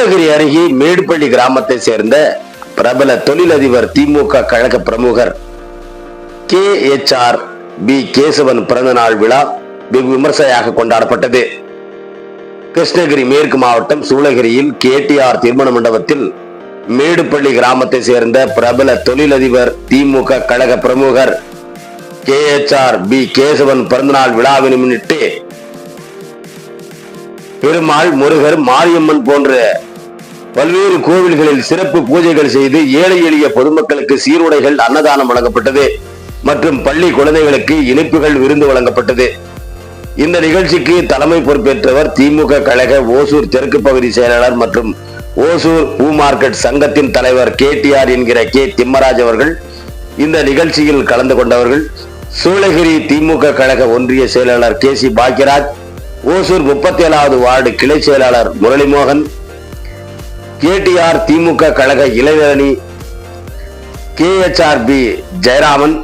சூளகிரி அருகே மேடுப்பள்ளி கிராமத்தை சேர்ந்த பிரபல தொழிலதிபர் திமுக கழக பிரமுகர் KHRB கேசவன் பிறந்த நாள் விழா வெகு விமர்சையாக கொண்டாடப்பட்டது. கிருஷ்ணகிரி மேற்கு மாவட்டம் சூளகிரியில் KTR திருமண மண்டபத்தில் மேடுப்பள்ளி கிராமத்தை சேர்ந்த பிரபல தொழிலதிபர் திமுக கழக பிரமுகர் KHRB கேசவன் பிறந்தநாள் விழாவினை முன்னிட்டு பெருமாள், முருகர், மாரியம்மன் போன்ற பல்வேறு கோவில்களில் சிறப்பு பூஜைகள் செய்து ஏழை எளிய பொதுமக்களுக்கு சீருடைகள், அன்னதானம் வழங்கப்பட்டது மற்றும் பள்ளி குழந்தைகளுக்கு இனிப்புகள் விருந்து வழங்கப்பட்டது. இந்த நிகழ்ச்சிக்கு தலைமை பொறுப்பேற்றவர் திமுக கழக ஓசூர் தெற்கு பகுதி செயலாளர் மற்றும் ஓசூர் பூ மார்க்கெட் சங்கத்தின் தலைவர் KTR என்கிற திம்மராஜ் அவர்கள். இந்த நிகழ்ச்சியில் கலந்து கொண்டவர்கள் சூளகிரி திமுக கழக ஒன்றிய செயலாளர் KC பாக்கியராஜ், ஓசூர் 37வது வார்டு கிளை செயலாளர் முரளிமோகன், KTR திமுக கழக இளைஞரணி KHRB ஜெயராமன்,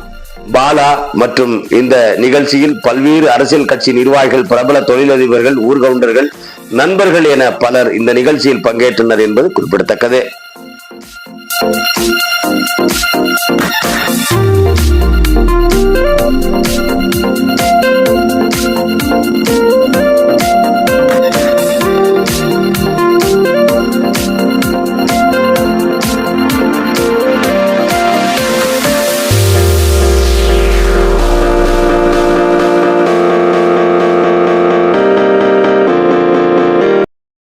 பாலா மற்றும் இந்த நிகழ்ச்சியில் பல்வேறு அரசியல் கட்சி நிர்வாகிகள், பிரபல தொழிலதிபர்கள், ஊர்கவுண்டர்கள், நண்பர்கள் என பலர் இந்த நிகழ்ச்சியில் பங்கேற்றனர் என்பது குறிப்பிடத்தக்கது.